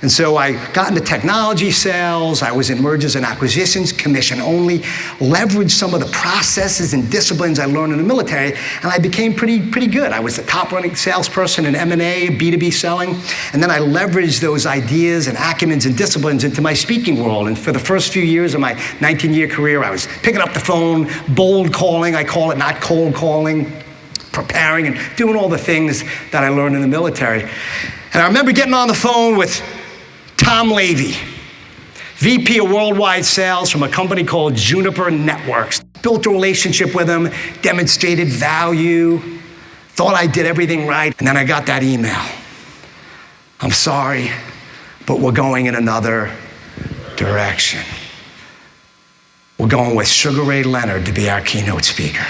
And so I got into technology sales. I was in mergers and acquisitions, commission only, leveraged some of the processes and disciplines I learned in the military, and I became pretty good. I was the top running salesperson in M&A, B2B selling, and then I leveraged those ideas and acumens and disciplines into my speaking world. And for the first few years of my 19-year career, I was picking up the phone, bold calling, I call it, not cold calling, preparing and doing all the things that I learned in the military. And I remember getting on the phone with Tom Levy, VP of Worldwide Sales from a company called Juniper Networks. Built a relationship with him, demonstrated value, thought I did everything right, and then I got that email. I'm sorry, but we're going in another direction. We're going with Sugar Ray Leonard to be our keynote speaker.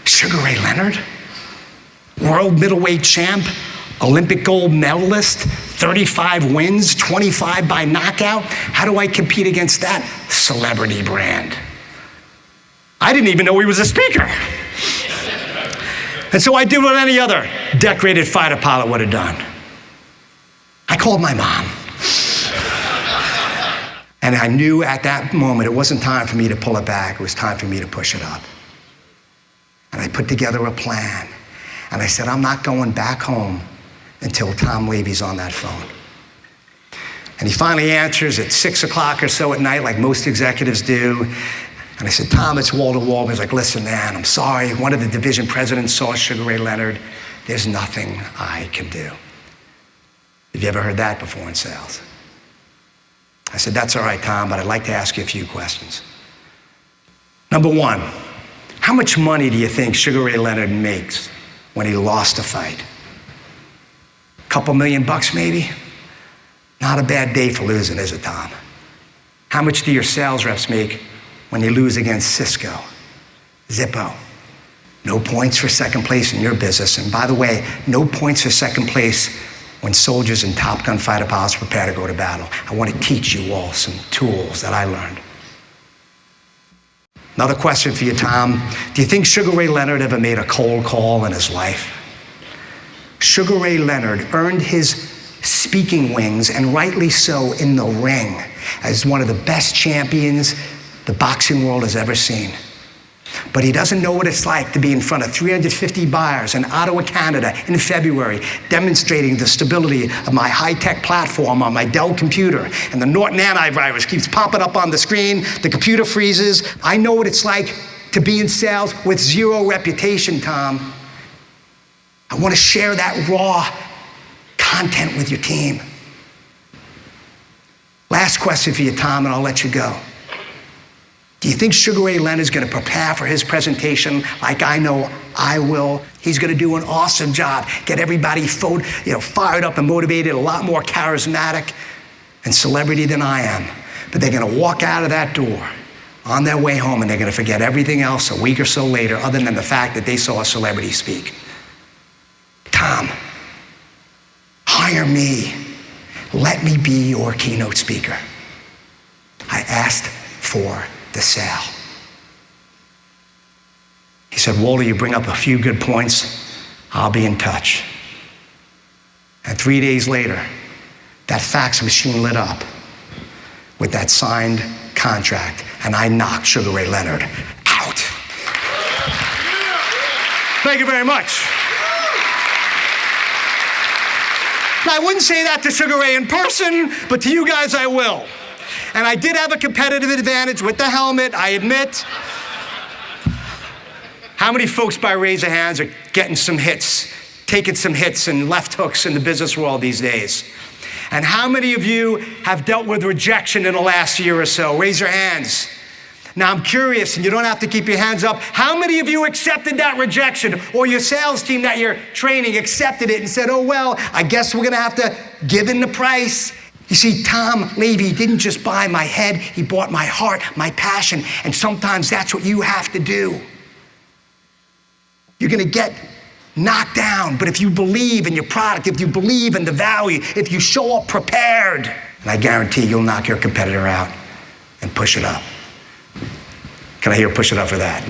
Sugar Ray Leonard? World middleweight champ, Olympic gold medalist, 35 wins, 25 by knockout. How do I compete against that celebrity brand? I didn't even know he was a speaker. And so I did what any other decorated fighter pilot would have done. I called my mom. And I knew at that moment it wasn't time for me to pull it back, it was time for me to push it up. And I put together a plan. And I said, I'm not going back home until Tom Levy's on that phone. And he finally answers at 6 o'clock or so at night, like most executives do. And I said, Tom, it's Waldo Waldman. He's like, listen, man, I'm sorry. One of the division presidents saw Sugar Ray Leonard. There's nothing I can do. Have you ever heard that before in sales? I said, that's all right, Tom, but I'd like to ask you a few questions. Number one, how much money do you think Sugar Ray Leonard makes when he lost a fight? Couple $1,000,000 maybe? Not a bad day for losing, is it, Tom? How much do your sales reps make when they lose against Cisco, Zippo? No points for second place in your business. And by the way, no points for second place when soldiers and Top Gun fighter pilots prepare to go to battle. I want to teach you all some tools that I learned. Another question for you, Tom. Do you think Sugar Ray Leonard ever made a cold call in his life? Sugar Ray Leonard earned his speaking wings, and rightly so, in the ring, as one of the best champions the boxing world has ever seen. But he doesn't know what it's like to be in front of 350 buyers in Ottawa, Canada in February, demonstrating the stability of my high-tech platform on my Dell computer. And the Norton antivirus keeps popping up on the screen, the computer freezes. I know what it's like to be in sales with zero reputation, Tom. I want to share that raw content with your team. Last question for you, Tom, and I'll let you go. Do you think Sugar Ray Leonard is going to prepare for his presentation like I know I will? He's going to do an awesome job, get everybody fired up and motivated, a lot more charismatic and celebrity than I am. But they're going to walk out of that door on their way home, and they're going to forget everything else a week or so later other than the fact that they saw a celebrity speak. Tom, hire me. Let me be your keynote speaker. I asked for the sale. He said, Walter, you bring up a few good points. I'll be in touch. And 3 days later, that fax machine lit up with that signed contract, and I knocked Sugar Ray Leonard out. Thank you very much. Now, I wouldn't say that to Sugar Ray in person, but to you guys I will. And I did have a competitive advantage with the helmet, I admit. How many folks by raise of hands are getting some hits, taking some hits and left hooks in the business world these days? And how many of you have dealt with rejection in the last year or so? Raise your hands. Now I'm curious, and you don't have to keep your hands up. How many of you accepted that rejection, or your sales team that you're training accepted it and said, oh, well, I guess we're gonna have to give in the price? You see, Tom Levy didn't just buy my head, he bought my heart, my passion, and sometimes that's what you have to do. You're gonna get knocked down, but if you believe in your product, if you believe in the value, if you show up prepared, and I guarantee you'll knock your competitor out and push it up. Can I hear push it up for that?